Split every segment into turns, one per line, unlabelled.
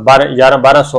1200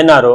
NRO,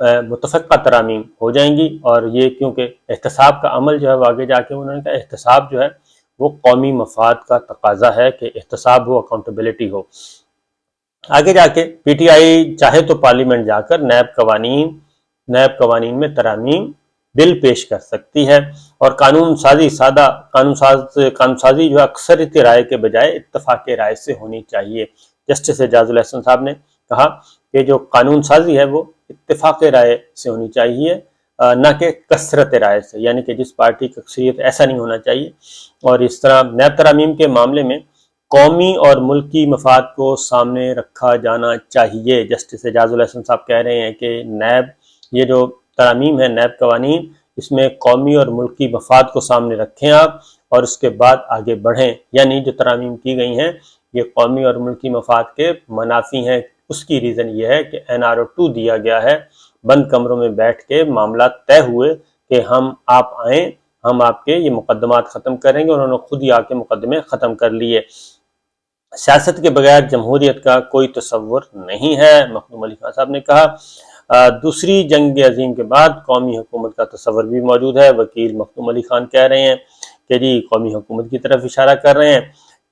متفقہ ترامیم ہو جائیں گی، اور یہ کیونکہ احتساب کا عمل جو ہے وہ آگے جا کے انہوں نے کہا احتساب جو ہے وہ قومی مفاد کا تقاضا ہے کہ احتساب ہو، اکاؤنٹیبلٹی ہو۔ آگے جا کے پی ٹی آئی چاہے تو پارلیمنٹ جا کر نیب قوانین میں ترامیم بل پیش کر سکتی ہے، اور قانون سازی جو اکثریت رائے کے بجائے اتفاق رائے سے ہونی چاہیے۔ جسٹس اعجاز الاحسن صاحب نے کہا کہ جو قانون سازی ہے وہ اتفاق رائے سے ہونی چاہیے، نہ کہ کثرت رائے سے، یعنی کہ جس پارٹی کی اکثریت، ایسا نہیں ہونا چاہیے۔ اور اس طرح نیب ترامیم کے معاملے میں قومی اور ملکی مفاد کو سامنے رکھا جانا چاہیے۔ جسٹس اعجاز الاحسن صاحب کہہ رہے ہیں کہ یہ جو ترامیم ہے، نیب قوانین، اس میں قومی اور ملکی مفاد کو سامنے رکھیں آپ، اور اس کے بعد آگے بڑھیں، یعنی جو ترامیم کی گئی ہیں یہ قومی اور ملکی مفاد کے منافی ہیں۔ اس کی ریزن یہ ہے کہ NRO2 دیا گیا ہے، بند کمروں میں بیٹھ کے معاملات طے ہوئے کہ آپ آئیں، ہم آپ کے یہ مقدمات ختم کریں گے، اور انہوں نے خود ہی آ کے مقدمے ختم کر لیے۔ سیاست کے بغیر جمہوریت کا کوئی تصور نہیں ہے، مخدوم علی خان صاحب نے کہا۔ دوسری جنگ عظیم کے بعد قومی حکومت کا تصور بھی موجود ہے۔ وکیل مخدوم علی خان کہہ رہے ہیں کہ جی قومی حکومت کی طرف اشارہ کر رہے ہیں،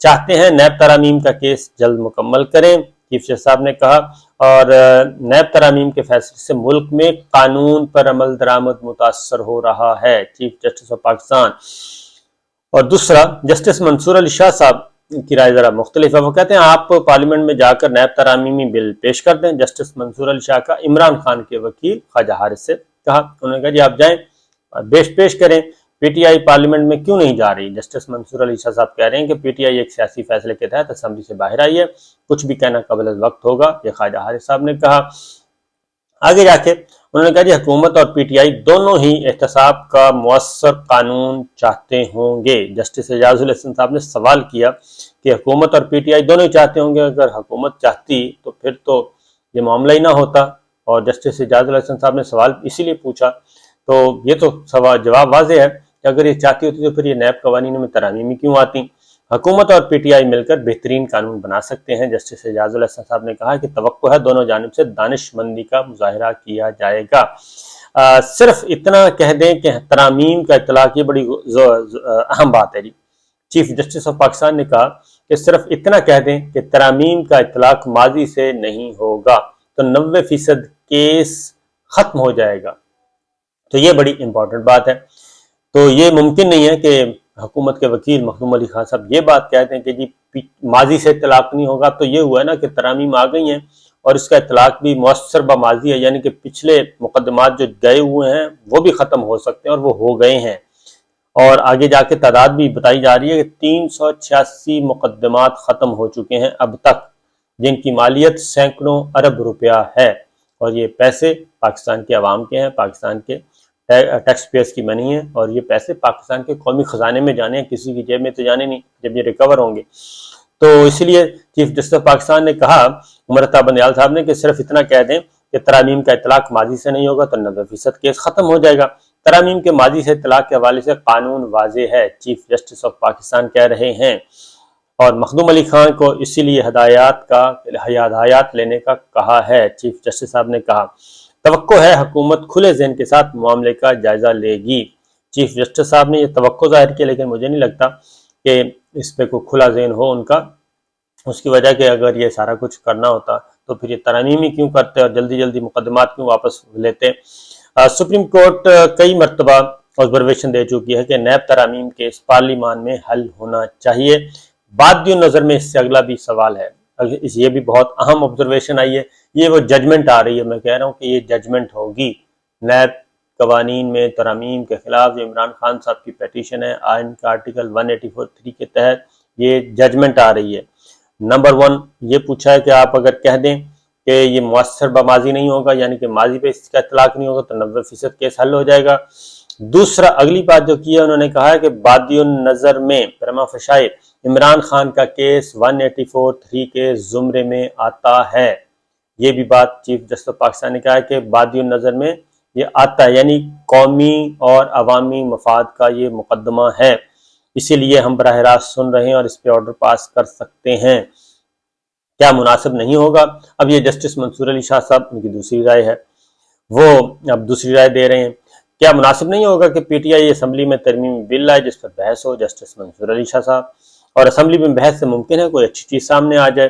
چاہتے ہیں نیب ترامیم کا کیس جلد مکمل کریں، چیف جسٹس صاحب نے کہا، اور نیب ترامیم کے فیصلے سے ملک میں قانون پر عمل درآمد متاثر ہو رہا ہے، چیف جسٹس آف پاکستان۔ اور دوسرا، جسٹس منصور علی شاہ صاحب کی رائے ذرا مختلف ہے، وہ کہتے ہیں آپ پارلیمنٹ میں جا کر نیب ترامیمی بل پیش کر دیں۔ جسٹس منصور علی شاہ کا عمران خان کے وکیل خواجہ حارث سے کہا، انہوں نے کہا جی آپ جائیں پیش کریں، پی ٹی آئی پارلیمنٹ میں کیوں نہیں جا رہی؟ جسٹس منصور علی شاہ صاحب کہہ رہے ہیں کہ پی ٹی آئی ایک سیاسی فیصلے کے تحت اسمبلی سے باہر آئی ہے، کچھ بھی کہنا قبل از وقت ہوگا، یہ خواجہ حارث صاحب نے کہا۔ آگے جا کے انہوں نے کہا جی حکومت اور پی ٹی آئی دونوں ہی احتساب کا مؤثر قانون چاہتے ہوں گے۔ جسٹس اعجاز الاحسن صاحب نے سوال کیا کہ حکومت اور پی ٹی آئی دونوں ہی چاہتے ہوں گے، اگر حکومت چاہتی تو پھر تو یہ معاملہ ہی نہ ہوتا، اور جسٹس اعجاز الاحسن صاحب نے سوال اسی لیے پوچھا، تو یہ تو جواب واضح ہے کہ اگر یہ چاہتی ہوتی تو پھر یہ نیب قوانین میں ترامیمی کیوں آتی؟ حکومت اور پی ٹی آئی مل کر بہترین قانون بنا سکتے ہیں۔ جسٹس اعجاز الاحسن صاحب نے کہا کہ توقع ہے دونوں جانب سے دانش مندی کا مظاہرہ کیا جائے گا۔ صرف اتنا کہہ دیں کہ ترامیم کا اطلاق، یہ بڑی اہم بات ہے جی۔ چیف جسٹس آف پاکستان نے کہا کہ صرف اتنا کہہ دیں کہ ترامیم کا اطلاق ماضی سے نہیں ہوگا تو 90% کیس ختم ہو جائے گا، تو یہ بڑی امپورٹنٹ بات ہے۔ تو یہ ممکن نہیں ہے کہ حکومت کے وکیل مخدوم علی خان صاحب یہ بات کہتے ہیں کہ جی ماضی سے اطلاق نہیں ہوگا، تو یہ ہوا ہے نا کہ ترامیم آ گئی ہیں اور اس کا اطلاق بھی مؤثر بماضی ہے، یعنی کہ پچھلے مقدمات جو گئے ہوئے ہیں وہ بھی ختم ہو سکتے ہیں، اور وہ ہو گئے ہیں۔ اور آگے جا کے تعداد بھی بتائی جا رہی ہے کہ 386 مقدمات ختم ہو چکے ہیں اب تک، جن کی مالیت سینکڑوں ارب روپیہ ہے، اور یہ پیسے پاکستان کے عوام کے ہیں، پاکستان کے ٹیکس پیئرز کی منی ہے، اور یہ پیسے پاکستان کے قومی خزانے میں جانے ہیں، کسی کی جیب میں تو جانے نہیں جب یہ ریکور ہوں گے۔ تو اسی لیے چیف جسٹس آف پاکستان نے کہا، عمر بندیال صاحب نے، کہ صرف اتنا کہہ دیں کہ ترامیم کا اطلاق ماضی سے نہیں ہوگا تو 90% کیس ختم ہو جائے گا۔ ترامیم کے ماضی سے اطلاق کے حوالے سے قانون واضح ہے، چیف جسٹس آف پاکستان کہہ رہے ہیں، اور مخدوم علی خان کو اسی لیے ہدایات لینے کا کہا ہے۔ چیف جسٹس صاحب نے کہا توقع ہے حکومت کھلے ذہن کے ساتھ معاملے کا جائزہ لے گی۔ چیف جسٹس صاحب نے یہ توقع ظاہر کی، لیکن مجھے نہیں لگتا کہ اس پہ کوئی کھلا ذہن ہو ان کا، اس کی وجہ کہ اگر یہ سارا کچھ کرنا ہوتا تو پھر یہ ترامیم کیوں کرتے اور جلدی جلدی مقدمات کیوں واپس لیتے۔ سپریم کورٹ کئی مرتبہ آبزرویشن دے چکی ہے کہ نیب ترامیم کیس پارلیمان میں حل ہونا چاہیے۔ بادی نظر میں اس سے اگلا بھی سوال ہے، یہ بھی بہت اہم آبزرویشن آئی ہے، یہ وہ ججمنٹ آ رہی ہے، میں کہہ رہا ہوں کہ یہ ججمنٹ ہوگی نیب قوانین میں ترامیم کے خلاف جو عمران خان صاحب کی پیٹیشن ہے، آئین کا آرٹیکل 184(3) کے تحت یہ ججمنٹ آ رہی ہے۔ نمبر 1 یہ پوچھا ہے کہ آپ اگر کہہ دیں کہ یہ مؤثر بماضی نہیں ہوگا، یعنی کہ ماضی پہ اس کا اطلاق نہیں ہوگا تو 90% کیس حل ہو جائے گا۔ دوسرا، اگلی بات جو کی ہے انہوں نے کہا ہے کہ بادی النظر میں پرما فشائے عمران خان کا کیس 184(3) کے زمرے میں آتا ہے۔ یہ بھی بات چیف جسٹس آف پاکستان نے کہا ہے کہ بادی النظر میں یہ آتا ہے، یعنی قومی اور عوامی مفاد کا یہ مقدمہ ہے، اسی لیے ہم براہ راست سن رہے ہیں اور اس پہ آرڈر پاس کر سکتے ہیں۔ کیا مناسب نہیں ہوگا؟ اب یہ جسٹس منصور علی شاہ صاحب ان کی دوسری رائے ہے۔ وہ اب دوسری رائے دے رہے ہیں۔ کیا مناسب نہیں ہوگا کہ پی ٹی آئی اسمبلی میں ترمیمی بل لائے جس پر بحث ہو؟ جسٹس منصور علی شاہ صاحب۔ اور اسمبلی میں بحث سے ممکن ہے کوئی اچھی چیز سامنے آ جائے۔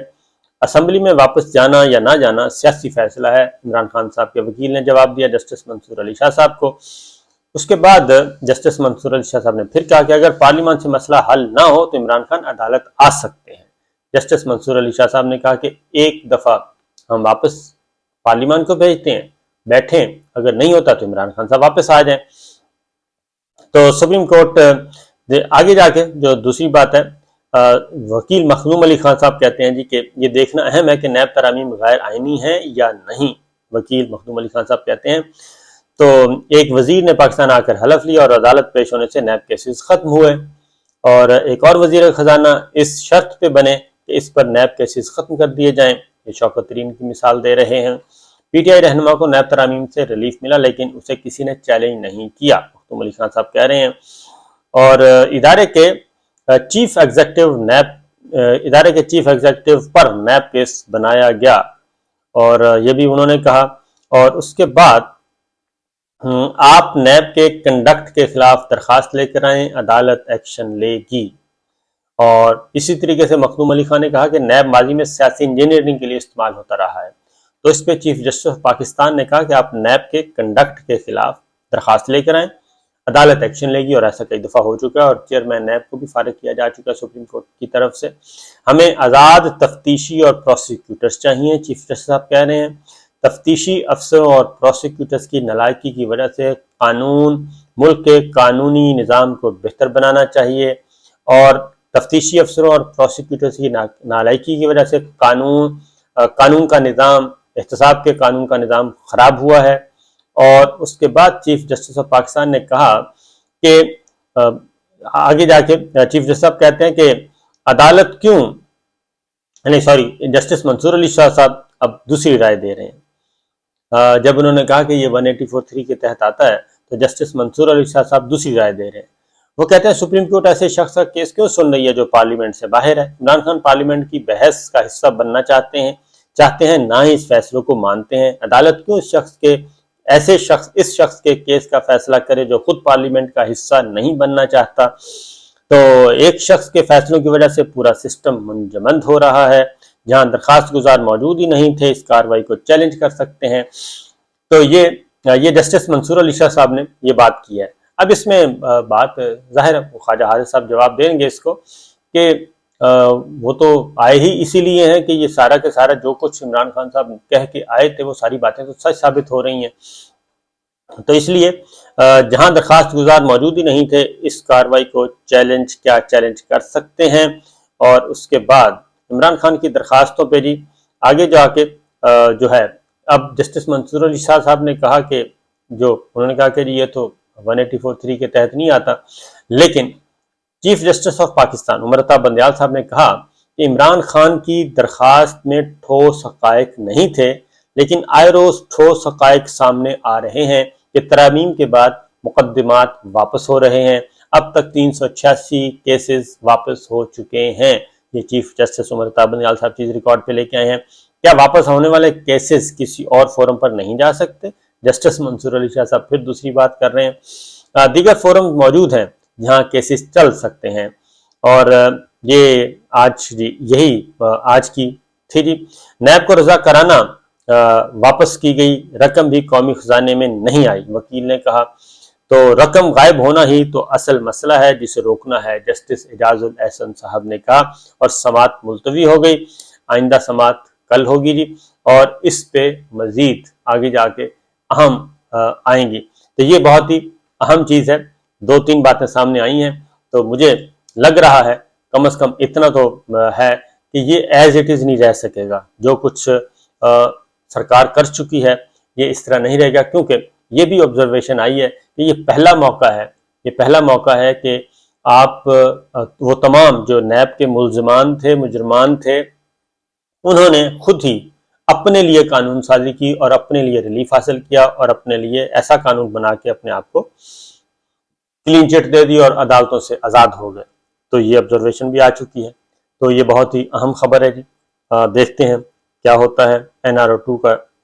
اسمبلی میں واپس جانا یا نہ جانا سیاسی فیصلہ ہے، عمران خان صاحب کے وکیل نے جواب دیا جسٹس منصور علی شاہ صاحب کو۔ اس کے بعد جسٹس منصور علی شاہ صاحب نے پھر کہا کہ اگر پارلیمان سے مسئلہ حل نہ ہو تو عمران خان عدالت آ سکتے ہیں۔ جسٹس منصور علی شاہ صاحب نے کہا کہ ایک دفعہ ہم واپس پارلیمان کو بھیجتے ہیں، بیٹھیں، اگر نہیں ہوتا تو عمران خان صاحب واپس آ جائیں۔ تو سپریم کورٹ آگے جا کے جو دوسری بات ہے، وکیل مخدوم علی خان صاحب کہتے ہیں جی کہ یہ دیکھنا اہم ہے کہ نیب ترامیم غیر آئینی ہے یا نہیں۔ وکیل مخدوم علی خان صاحب کہتے ہیں تو ایک وزیر نے پاکستان آ کر حلف لیا اور عدالت پیش ہونے سے نیب کیسز ختم ہوئے، اور ایک اور وزیر خزانہ اس شرط پہ بنے کہ اس پر نیب کیسز ختم کر دیے جائیں۔ یہ شوکت ترین کی مثال دے رہے ہیں۔ پی ٹی آئی رہنما کو نیب ترامیم سے ریلیف ملا لیکن اسے کسی نے چیلنج نہیں کیا، مخدوم علی خان صاحب کہہ رہے ہیں۔ اور ادارے کے چیف ایگزیکٹو پر نیب کیس بنایا گیا، اور یہ بھی انہوں نے کہا۔ اور اس کے بعد آپ نیب کے کنڈکٹ کے خلاف درخواست لے کر آئیں، عدالت ایکشن لے گی۔ اور اسی طریقے سے مخدوم علی خان نے کہا کہ نیب ماضی میں سیاسی انجینئرنگ کے لیے استعمال ہوتا رہا ہے، تو اس پہ چیف جسٹس آف پاکستان نے کہا کہ آپ نیب کے کنڈکٹ کے خلاف درخواست لے کر آئیں، عدالت ایکشن لے گی، اور ایسا کئی دفعہ ہو چکا ہے، اور چیئرمین نیب کو بھی فارغ کیا جا چکا ہے سپریم کورٹ کی طرف سے۔ ہمیں آزاد تفتیشی اور پروسیکیوٹرز چاہیے، چیف جسٹس صاحب کہہ رہے ہیں۔ تفتیشی افسروں اور پروسیکیوٹرز کی نالائکی کی وجہ سے ملک کے قانونی نظام کو بہتر بنانا چاہیے، اور تفتیشی افسروں اور پروسیکیوٹرز کی نالائکی کی وجہ سے قانون کا نظام، احتساب کے قانون کا نظام خراب ہوا ہے۔ اور اس کے بعد چیف جسٹس آف پاکستان نے کہا کہ آگے جا کے چیف جسٹس صاحب کہتے ہیں کہ عدالت کیوں جسٹس منصور علی شاہ صاحب اب دوسری رائے دے رہے ہیں۔ جب انہوں نے کہا کہ یہ 184(3) کے تحت آتا ہے تو جسٹس منصور علی شاہ صاحب دوسری رائے دے رہے ہیں۔ وہ کہتے ہیں سپریم کورٹ ایسے شخص کا کیس کیوں سن رہی ہے جو پارلیمنٹ سے باہر ہے؟ عمران خان پارلیمنٹ کی بحث کا حصہ بننا چاہتے ہیں، نہ ہی اس فیصلوں کو مانتے ہیں۔ عدالت کیوں اس شخص کے کیس کا فیصلہ کرے جو خود پارلیمنٹ کا حصہ نہیں بننا چاہتا؟ تو ایک شخص کے فیصلوں کی وجہ سے پورا سسٹم منجمد ہو رہا ہے۔ جہاں درخواست گزار موجود ہی نہیں تھے، اس کارروائی کو چیلنج کر سکتے ہیں۔ تو یہ جسٹس منصور علی شاہ صاحب نے یہ بات کی ہے۔ اب اس میں بات ظاہر ہے خواجہ حارث صاحب جواب دیں گے اس کو کہ وہ تو آئے ہی اسی لیے ہیں کہ یہ سارا کے سارا جو کچھ عمران خان صاحب کہہ کے آئے تھے وہ ساری باتیں تو سچ ثابت ہو رہی ہیں، تو اس لیے جہاں درخواست گزار موجود ہی نہیں تھے اس کارروائی کو چیلنج کر سکتے ہیں۔ اور اس کے بعد عمران خان کی درخواستوں پہ جی آگے جا کے جو ہے اب جسٹس منصور علی شاہ صاحب نے کہا کہ انہوں نے کہا کہ جی یہ تو 184(3) کے تحت نہیں آتا، لیکن chief justice of Pakistan Umar Ata Bandial صاحب نے کہا کہ عمران خان کی درخواست میں ٹھوس حقائق نہیں تھے، لیکن آئے روز ٹھوس حقائق سامنے آ رہے ہیں کہ ترامیم کے بعد مقدمات واپس ہو رہے ہیں۔ اب تک 386 کیسز واپس ہو چکے ہیں۔ یہ چیف جسٹس عمر عطا بندیال صاحب چیز ریکارڈ پہ لے کے آئے ہیں۔ کیا واپس ہونے والے کیسز کسی اور فورم پر نہیں جا سکتے؟ جسٹس منصور علی شاہ صاحب پھر دوسری بات کر رہے ہیں۔ دیگر فورم موجود ہیں جہاں کیسز چل سکتے ہیں، اور یہ یہی آج کی تھی جی۔ نیب کو رضا کرانا واپس کی گئی رقم بھی قومی خزانے میں نہیں آئی، وکیل نے کہا۔ تو رقم غائب ہونا ہی تو اصل مسئلہ ہے جسے روکنا ہے، جسٹس اعجاز الاحسن صاحب نے کہا۔ اور سماعت ملتوی ہو گئی، آئندہ سماعت کل ہوگی جی، اور اس پہ مزید آگے جا کے اہم آئیں گی۔ تو یہ بہت ہی اہم چیز ہے، 2-3 باتیں سامنے آئی ہیں، تو مجھے لگ رہا ہے کم از کم اتنا تو ہے کہ یہ ایز اٹ از نہیں رہ سکے گا۔ جو کچھ سرکار کر چکی ہے یہ اس طرح نہیں رہے گا، کیونکہ یہ بھی آبزرویشن آئی ہے کہ یہ پہلا موقع ہے کہ آپ وہ تمام جو نیب کے مجرمان تھے انہوں نے خود ہی اپنے لیے قانون سازی کی اور اپنے لیے ریلیف حاصل کیا اور اپنے لیے ایسا قانون بنا کے اپنے آپ کو کلین چٹ دے دی اور عدالتوں سے آزاد ہو گئے۔ تو یہ آبزرویشن بھی آ چکی ہے، تو یہ بہت ہی اہم خبر ہے جی۔ دیکھتے ہیں کیا ہوتا ہے۔ NRO 2 کا